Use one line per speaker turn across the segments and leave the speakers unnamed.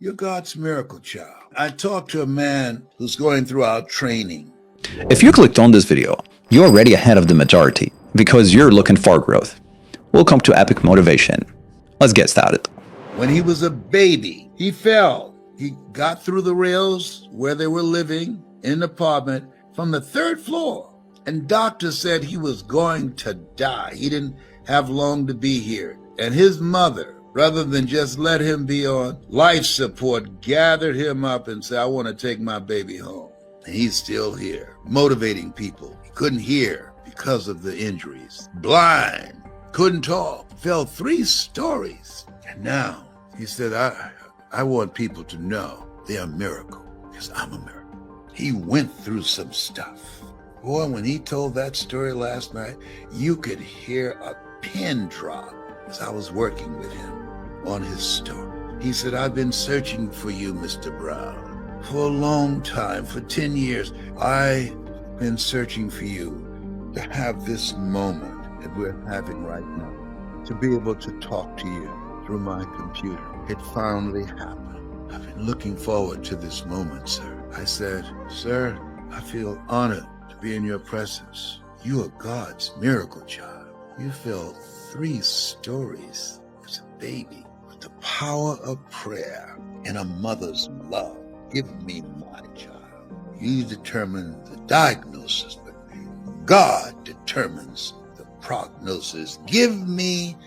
You're God's miracle child. I talked to a man who's going through our training.
If you clicked on this video, you're already ahead of the majority because you're looking for growth. Welcome to Epic Motivation. Let's get started.
When he was a baby, he fell. He got through the rails where they were living in an apartment from the 3rd floor. And doctors said he was going to die. He didn't have long to be here. And his mother, rather than just let him be on life support, gathered him up and said, I want to take my baby home. And he's still here, motivating people. He couldn't hear because of the injuries. Blind, couldn't talk, fell 3 stories. And now he said, I want people to know they're a miracle because I'm a miracle. He went through some stuff. Boy, when he told that story last night, you could hear a pin drop as I was working with him on his story. He said, I've been searching for you, Mr. Brown, for a long time, for 10 years. I've been searching for you to have this moment that we're having right now, to be able to talk to you through my computer. It finally happened. I've been looking forward to this moment, sir. I said, sir, I feel honored to be in your presence. You are God's miracle child. You fell 3 stories as a baby with the power of prayer and a mother's love. Give me my child. You determine the diagnosis, but God determines the prognosis. Give me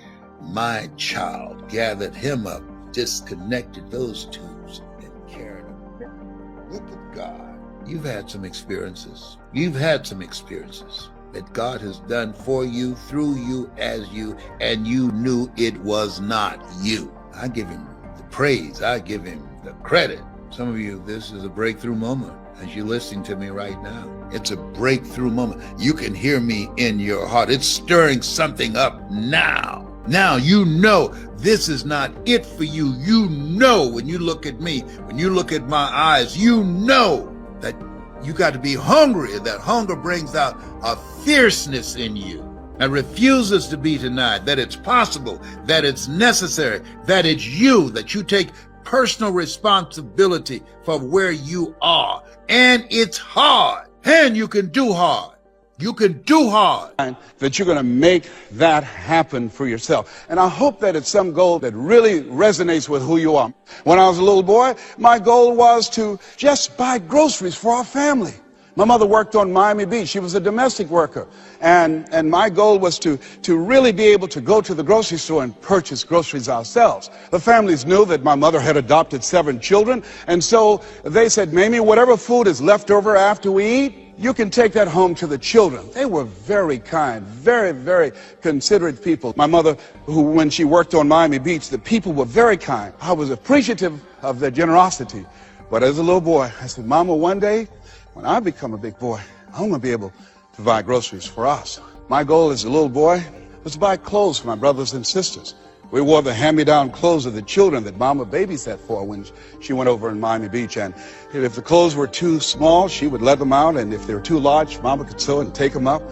my child. Gathered him up, disconnected those tubes, and carried him. Look at God. You've had some experiences. You've had some experiences that God has done for you, through you, as you, and you knew it was not you. I give him the praise. I give him the credit. Some of you, this is a breakthrough moment as you're listening to me right now. It's a breakthrough moment. You can hear me in your heart. It's stirring something up now. Now you know this is not it for you. You know when you look at me, when you look at my eyes, you know that you got to be hungry. That hunger brings out a fierceness in you that refuses to be denied, that it's possible, that it's necessary, that it's you, that you take personal responsibility for where you are. And it's hard. And you can do hard. You can do hard.
That you're going to make that happen for yourself. And I hope that it's some goal that really resonates with who you are. When I was a little boy, my goal was to just buy groceries for our family. My mother worked on Miami Beach. She was a domestic worker. And my goal was to really be able to go to the grocery store and purchase groceries ourselves. The families knew that my mother had adopted 7 children. And so they said, Mamie, whatever food is left over after we eat, you can take that home to the children. They were very kind, very, very considerate people. My mother, when she worked on Miami Beach, the people were very kind. I was appreciative of their generosity. But as a little boy, I said, Mama, one day, when I become a big boy, I'm going to be able to buy groceries for us. My goal as a little boy was to buy clothes for my brothers and sisters. We wore the hand-me-down clothes of the children that Mama babysat for when she went over in Miami Beach. And if the clothes were too small, she would let them out. And if they were too large, Mama could sew and take them up.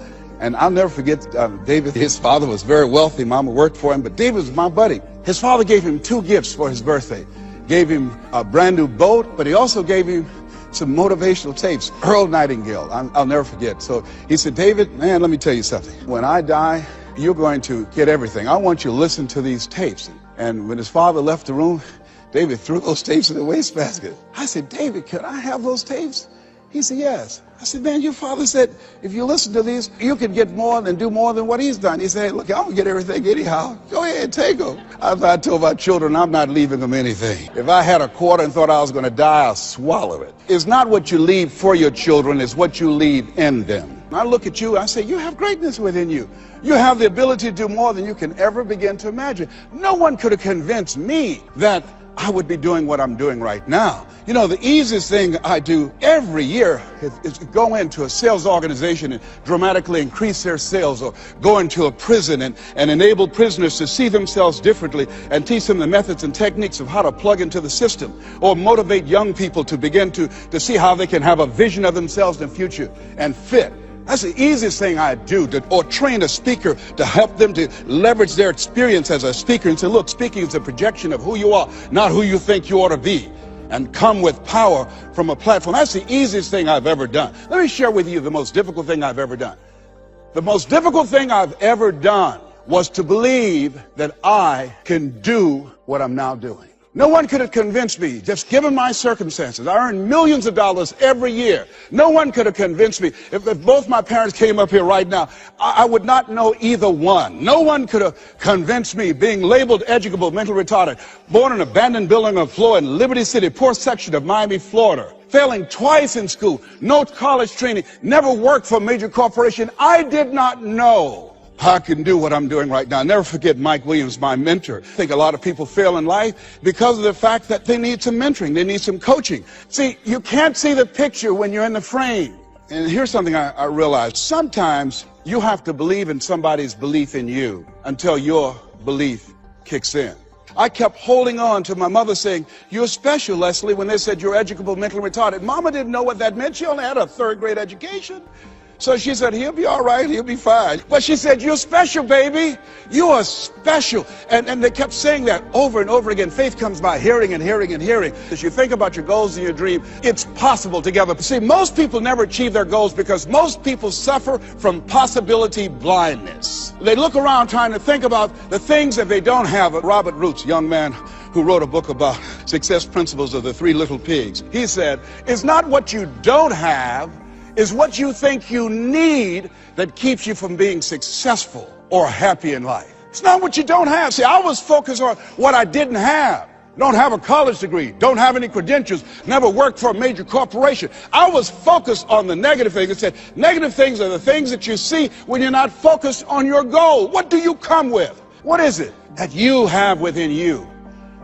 And I'll never forget David. His father was very wealthy. Mama worked for him. But David was my buddy. His father gave him 2 gifts for his birthday. Gave him a brand new boat, but he also gave him some motivational tapes. Earl Nightingale, I'll never forget. So he said, David, man, let me tell you something. When I die, you're going to get everything. I want you to listen to these tapes. And when his father left the room, David threw those tapes in the wastebasket. I said, David, can I have those tapes? He said, yes. I said, man, your father said, if you listen to these, you can get more and do more than what he's done. He said, hey, look, I'm going to get everything anyhow. Go ahead, take them. I told my children, I'm not leaving them anything. If I had a quarter and thought I was going to die, I'll swallow it. It's not what you leave for your children, it's what you leave in them. I look at you, I say, you have greatness within you. You have the ability to do more than you can ever begin to imagine. No one could have convinced me that I would be doing what I'm doing right now. You know, the easiest thing I do every year is go into a sales organization and dramatically increase their sales, or go into a prison and enable prisoners to see themselves differently and teach them the methods and techniques of how to plug into the system, or motivate young people to begin to see how they can have a vision of themselves in the future and fit That's the easiest thing I do, or train a speaker to help them to leverage their experience as a speaker and say, look, speaking is a projection of who you are, not who you think you ought to be, and come with power from a platform. That's the easiest thing I've ever done. Let me share with you the most difficult thing I've ever done. The most difficult thing I've ever done was to believe that I can do what I'm now doing. No one could have convinced me, just given my circumstances. I earn millions of dollars every year. No one could have convinced me. If both my parents came up here right now, I would not know either one. No one could have convinced me, being labeled educable, mental retarded, born in an abandoned building on the floor in Liberty City, poor section of Miami, Florida, failing twice in school, no college training, never worked for a major corporation. I did not know I can do what I'm doing right now. I'll never forget Mike Williams, my mentor. I think a lot of people fail in life because of the fact that they need some mentoring. They need some coaching. See, you can't see the picture when you're in the frame. And here's something I realized. Sometimes you have to believe in somebody's belief in you until your belief kicks in. I kept holding on to my mother saying, you're special, Leslie, when they said you're educable, mentally retarded. Mama didn't know what that meant. She only had a third-grade education. So she said, he'll be all right, he'll be fine. But she said, you're special, baby. You are special. And they kept saying that over and over again. Faith comes by hearing and hearing and hearing. As you think about your goals and your dream, it's possible together. See, most people never achieve their goals because most people suffer from possibility blindness. They look around trying to think about the things that they don't have. Robert Roots, young man who wrote a book about success principles of the Three Little Pigs, he said, it's not what you don't have, is what you think you need that keeps you from being successful or happy in life. It's not what you don't have. See, I was focused on what I didn't have. Don't have a college degree, don't have any credentials, never worked for a major corporation. I was focused on the negative things. It said, negative things are the things that you see when you're not focused on your goal. What do you come with? What is it that you have within you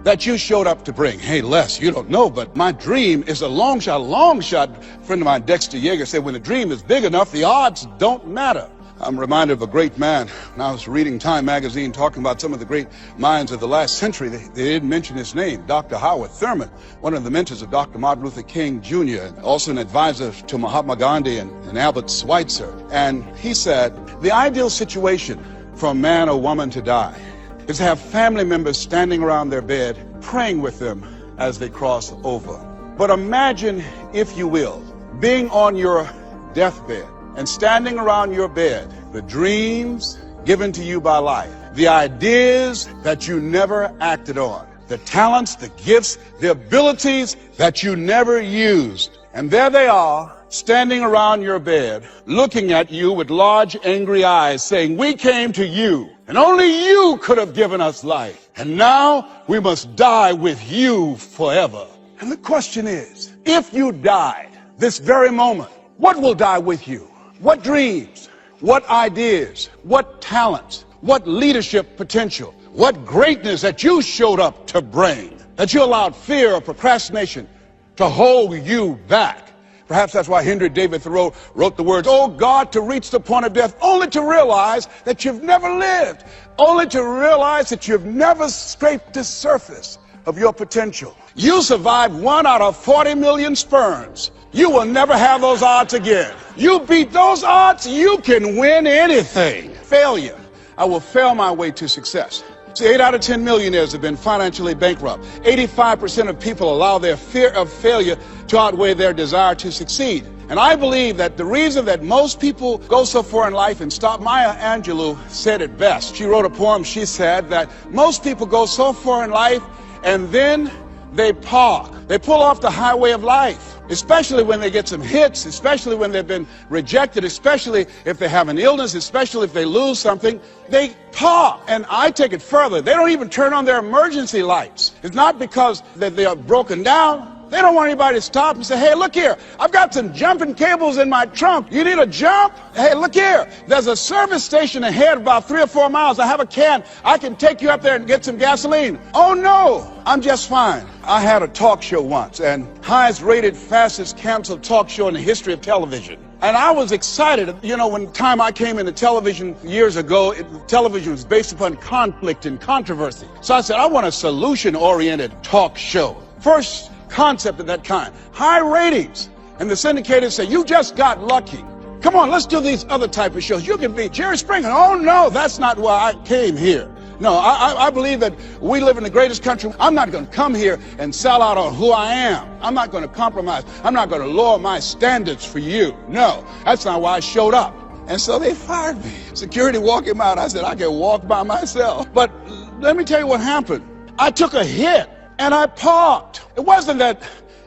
that you showed up to bring? Hey, Les, you don't know, but my dream is a long shot. A friend of mine, Dexter Yeager, said, when the dream is big enough, the odds don't matter. I'm reminded of a great man. When I was reading Time magazine talking about some of the great minds of the last century, they didn't mention his name, Dr. Howard Thurman, one of the mentors of Dr. Martin Luther King Jr., and also an advisor to Mahatma Gandhi and Albert Schweitzer. And he said, the ideal situation for a man or woman to die is to have family members standing around their bed praying with them as they cross over. But imagine, if you will, being on your deathbed and standing around your bed, the dreams given to you by life, the ideas that you never acted on, the talents, the gifts, the abilities that you never used. And there they are, standing around your bed, looking at you with large, angry eyes, saying, we came to you, and only you could have given us life. And now we must die with you forever. And the question is, if you died this very moment, what will die with you? What dreams, what ideas, what talents, what leadership potential, what greatness that you showed up to bring, that you allowed fear or procrastination to hold you back? Perhaps that's why Henry David Thoreau wrote the words, oh God, to reach the point of death, only to realize that you've never lived, only to realize that you've never scraped the surface of your potential. You survived 1 out of 40 million sperms. You will never have those odds again. You beat those odds, you can win anything. Failure. I will fail my way to success. See, 8 out of 10 millionaires have been financially bankrupt. 85% of people allow their fear of failure to outweigh their desire to succeed. And I believe that the reason that most people go so far in life, and stop, Maya Angelou said it best. She wrote a poem, she said that most people go so far in life and then they park. They pull off the highway of life. Especially when they get some hits, especially when they've been rejected, especially if they have an illness, especially if they lose something, they park. And I take it further. They don't even turn on their emergency lights. It's not because that they are broken down. They don't want anybody to stop and say, hey, look here, I've got some jumping cables in my trunk. You need a jump? Hey, look here, there's a service station ahead about 3 or 4 miles. I have a can. I can take you up there and get some gasoline. Oh, no, I'm just fine. I had a talk show once, and highest rated, fastest canceled talk show in the history of television. And I was excited. You know, when the time I came into television years ago, television was based upon conflict and controversy. So I said, I want a solution-oriented talk show. First concept of that kind. High ratings. And the syndicators say, you just got lucky. Come on, let's do these other type of shows. You can be Jerry Springer. Oh, no, that's not why I came here. No, I believe that we live in the greatest country. I'm not going to come here and sell out on who I am. I'm not going to compromise. I'm not going to lower my standards for you. No, that's not why I showed up. And so they fired me. Security walked him out. I said, I can walk by myself. But let me tell you what happened. I took a hit and I parked. It wasn't that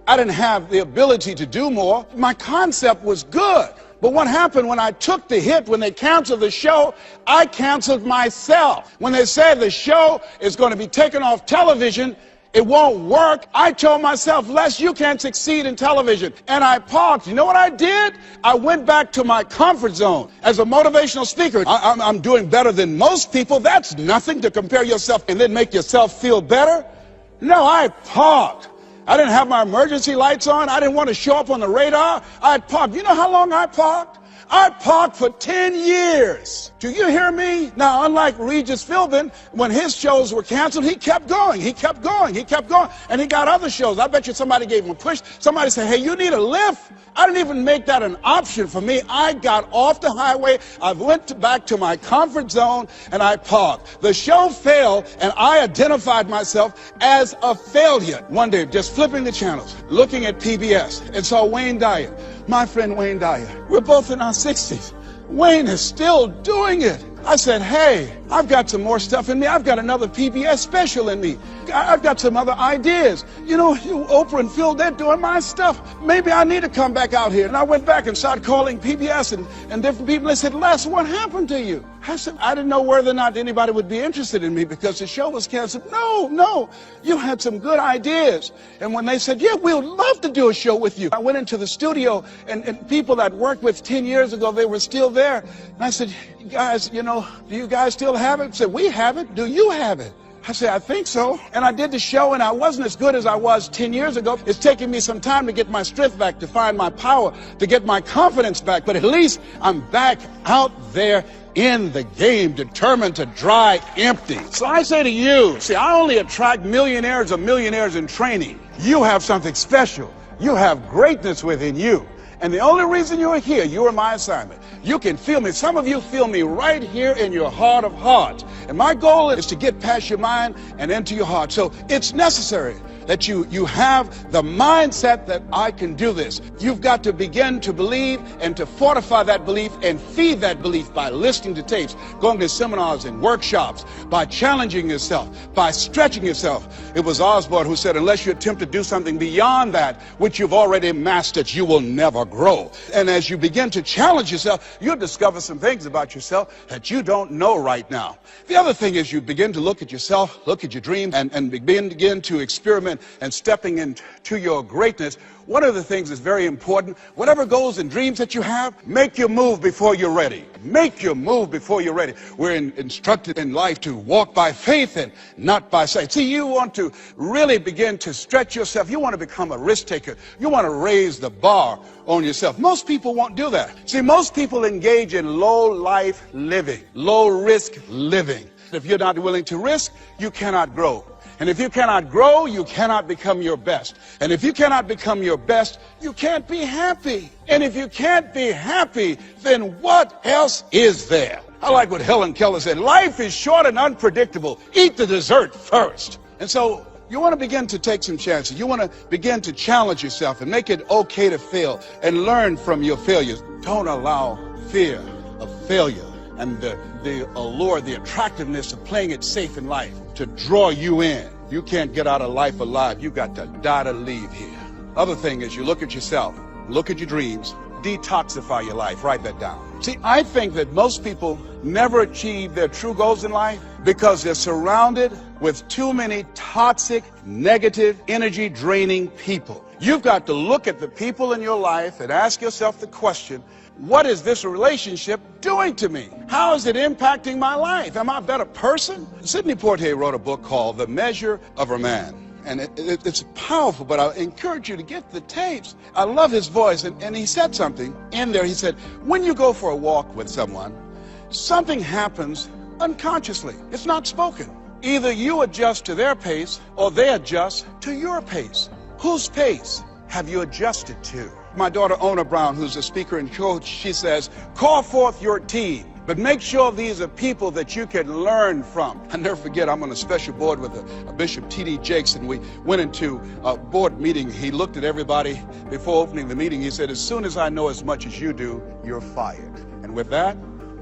I didn't have the ability to do more. My concept was good. But what happened when I took the hit, when they canceled the show, I canceled myself. When they said the show is going to be taken off television, it won't work, I told myself, Les, you can't succeed in television. And I parked. You know what I did? I went back to my comfort zone as a motivational speaker. I'm doing better than most people. That's nothing to compare yourself and then make yourself feel better. No, I parked. I didn't have my emergency lights on. I didn't want to show up on the radar. I parked. You know how long I parked? I parked for 10 years. Do you hear me? Now, unlike Regis Philbin, when his shows were canceled, he kept going. He kept going. He kept going. And he got other shows. I bet you somebody gave him a push. Somebody said, hey, you need a lift. I didn't even make that an option for me. I got off the highway. I went back to my comfort zone and I parked. The show failed and I identified myself as a failure. One day, just flipping the channels, looking at PBS and saw Wayne Dyer. My friend Wayne Dyer. We're both in our 60s. Wayne is still doing it. I said, hey, I've got some more stuff in me. I've got another PBS special in me. I've got some other ideas. You know, Oprah and Phil, they're doing my stuff. Maybe I need to come back out here. And I went back and started calling PBS and different people. They said, Les, what happened to you? I said, I didn't know whether or not anybody would be interested in me because the show was canceled. No, you had some good ideas. And when they said, yeah, we would love to do a show with you. I went into the studio and people that worked with 10 years ago, they were still there. And I said, guys, you know, do you guys still have it? I said, we have it. Do you have it? I said, I think so. And I did the show and I wasn't as good as I was 10 years ago. It's taking me some time to get my strength back, to find my power, to get my confidence back. But at least I'm back out there in the game, determined to dry empty. So I say to you, see, I only attract millionaires or millionaires in training. You have something special. You have greatness within you. And the only reason you're here, you are my assignment. You can feel me. Some of you feel me right here in your heart of hearts. And my goal is to get past your mind and into your heart. So it's necessary that you have the mindset that I can do this. You've got to begin to believe and to fortify that belief and feed that belief by listening to tapes, going to seminars and workshops, by challenging yourself, by stretching yourself. It was Osborne who said, unless you attempt to do something beyond that which you've already mastered, you will never grow. And as you begin to challenge yourself, you'll discover some things about yourself that you don't know right now. The other thing is you begin to look at yourself, look at your dreams, and begin to experiment and stepping into your greatness. One of the things that's very important, whatever goals and dreams that you have, make your move before you're ready. Make your move before you're ready. We're instructed in life to walk by faith and not by sight. See, you want to really begin to stretch yourself. You want to become a risk taker. You want to raise the bar on yourself. Most people won't do that. See, most people engage in low life living, low risk living. If you're not willing to risk, you cannot grow. And if you cannot grow, you cannot become your best. And if you cannot become your best, you can't be happy. And if you can't be happy, then what else is there? I like what Helen Keller said, life is short and unpredictable. Eat the dessert first. And so you want to begin to take some chances. You want to begin to challenge yourself and make it okay to fail and learn from your failures. Don't allow fear of failure and the allure, the attractiveness of playing it safe in life to draw you in. You can't get out of life alive. You got to die to leave here. Other thing is you look at yourself, look at your dreams, detoxify your life. Write that down. See, I think that most people never achieve their true goals in life because they're surrounded with too many toxic, negative, energy draining people. You've got to look at the people in your life and ask yourself the question, what is this relationship doing to me? How is it impacting my life? Am I a better person? Sidney Poitier wrote a book called The Measure of a Man. And it's powerful, but I encourage you to get the tapes. I love his voice. And he said something in there. He said, when you go for a walk with someone, something happens unconsciously. It's not spoken. Either you adjust to their pace or they adjust to your pace. Whose pace? have you adjusted to? My daughter, Ona Brown, who's a speaker and coach, she says, call forth your team, but make sure these are people that you can learn from. I'll never forget, I'm on a special board with a Bishop T.D. Jakes, and we went into a board meeting. He looked at everybody before opening the meeting. He said, as soon as I know as much as you do, you're fired. And with that,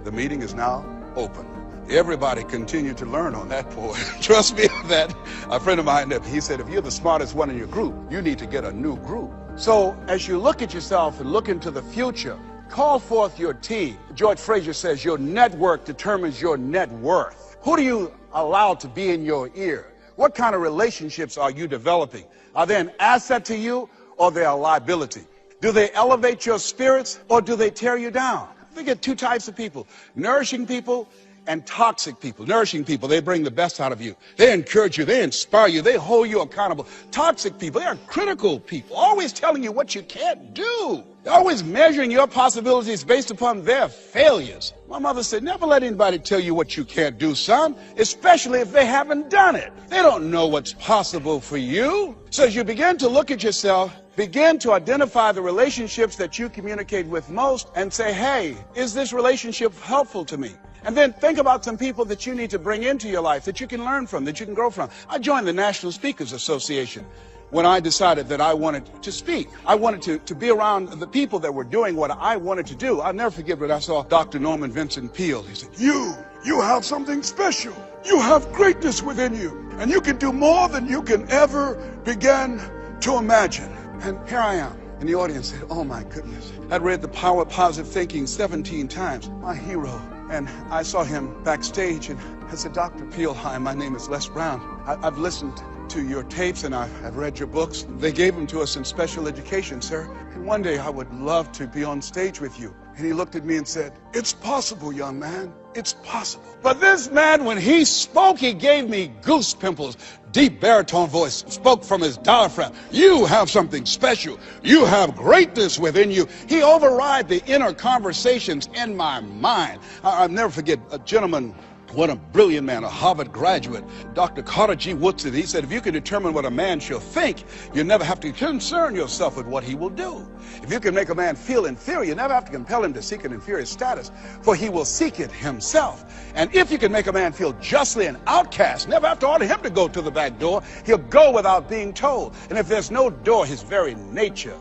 the meeting is now open. Everybody continued to learn on that board. Trust me that a friend of mine, he said, if you're the smartest one in your group, you need to get a new group. So as you look at yourself and look into the future, call forth your team. George Fraser says your network determines your net worth. Who do you allow to be in your ear? What kind of relationships are you developing? Are they an asset to you, or they are a liability? Do they elevate your spirits, or do they tear you down? I think of two types of people: nourishing people and toxic people. Nourishing people, they bring the best out of you. They encourage you, they inspire you, they hold you accountable. Toxic people, they are critical people, always telling you what you can't do. They're always measuring your possibilities based upon their failures. My mother said, never let anybody tell you what you can't do, son, especially if they haven't done it. They don't know what's possible for you. So as you begin to look at yourself, begin to identify the relationships that you communicate with most and say, hey, is this relationship helpful to me? And then think about some people that you need to bring into your life that you can learn from, that you can grow from. I joined the National Speakers Association when I decided that I wanted to speak. I wanted to be around the people that were doing what I wanted to do. I'll never forget when I saw Dr. Norman Vincent Peale. He said, you have something special. You have greatness within you. And you can do more than you can ever begin to imagine. And here I am. And the audience said, oh my goodness. I'd read The Power of Positive Thinking 17 times. My hero. And I saw him backstage, and I said, Dr. Peale, hi, my name is Les Brown. I've listened to your tapes, and I've read your books. They gave them to us in special education, sir. And one day I would love to be on stage with you. And he looked at me and said, it's possible, young man. It's possible. But this man, when he spoke, he gave me goose pimples. Deep baritone voice, spoke from his diaphragm. You have something special. You have greatness within you. He override the inner conversations in my mind. I'll never forget a gentleman, what a brilliant man, a Harvard graduate, Dr. Carter G. Woodson. He said, if you can determine what a man shall think, you never have to concern yourself with what he will do. If you can make a man feel inferior, you never have to compel him to seek an inferior status, for he will seek it himself. And if you can make a man feel justly an outcast, never have to order him to go to the back door. He'll go without being told. And if there's no door, his very nature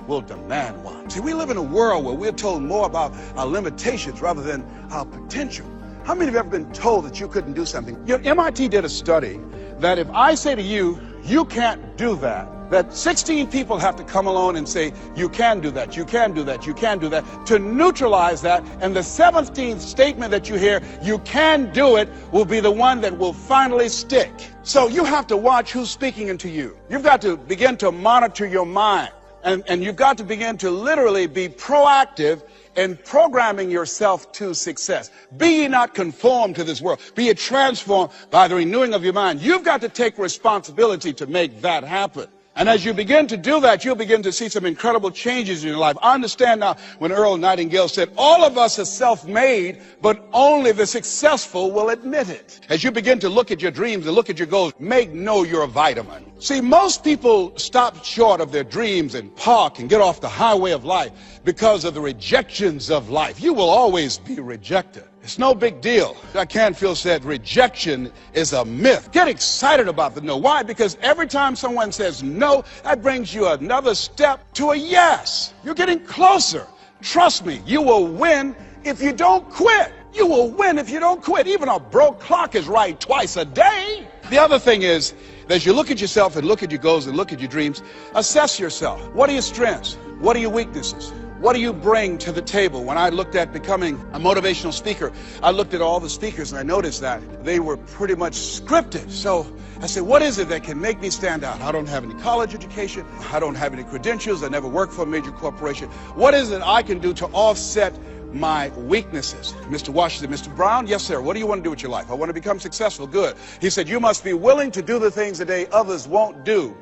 will demand one. See, we live in a world where we're told more about our limitations rather than our potential. How many of you have ever been told that you couldn't do something? You know, MIT did a study that if I say to you, you can't do that, that 16 people have to come along and say, you can do that, you can do that, you can do that, to neutralize that, and the 17th statement that you hear, you can do it, will be the one that will finally stick. So you have to watch who's speaking into you. You've got to begin to monitor your mind, and you've got to begin to literally be proactive in programming yourself to success. Be ye not conformed to this world. Be ye transformed by the renewing of your mind. You've got to take responsibility to make that happen. And as you begin to do that, you'll begin to see some incredible changes in your life. I understand now when Earl Nightingale said, all of us are self-made, but only the successful will admit it. As you begin to look at your dreams and look at your goals, make know you're a vitamin. See, most people stop short of their dreams and park and get off the highway of life because of the rejections of life. You will always be rejected. It's no big deal. Jack Canfield said rejection is a myth. Get excited about the no. Why? Because every time someone says no, that brings you another step to a yes. You're getting closer. Trust me, you will win if you don't quit. You will win if you don't quit. Even a broke clock is right twice a day. The other thing is, as you look at yourself and look at your goals and look at your dreams, assess yourself. What are your strengths? What are your weaknesses? What do you bring to the table? When I looked at becoming a motivational speaker, I looked at all the speakers and I noticed that they were pretty much scripted. So I said, what is it that can make me stand out? I don't have any college education. I don't have any credentials. I never worked for a major corporation. What is it I can do to offset my weaknesses? Mr. Washington, Mr. Brown, yes, sir. What do you want to do with your life? I want to become successful. Good. He said, you must be willing to do the things today others won't do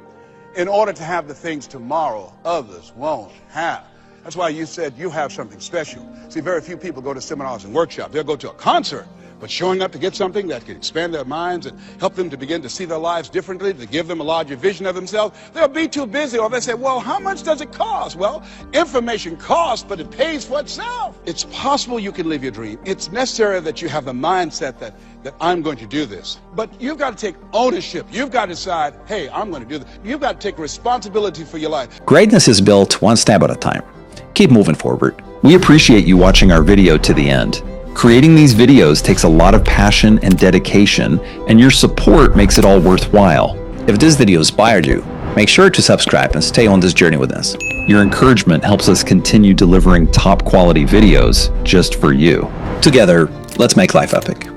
in order to have the things tomorrow others won't have. That's why you said you have something special. See, very few people go to seminars and workshops. They'll go to a concert, but showing up to get something that can expand their minds and help them to begin to see their lives differently, to give them a larger vision of themselves, they'll be too busy, or they say, well, how much does it cost? Well, information costs, but it pays for itself. It's possible you can live your dream. It's necessary that you have the mindset that I'm going to do this. But you've got to take ownership. You've got to decide, hey, I'm going to do this. You've got to take responsibility for your life.
Greatness is built one step at a time. Keep moving forward. We appreciate you watching our video to the end. Creating these videos takes a lot of passion and dedication, and your support makes it all worthwhile. If this video inspired you, make sure to subscribe and stay on this journey with us. Your encouragement helps us continue delivering top quality videos just for you. Together, let's make life epic.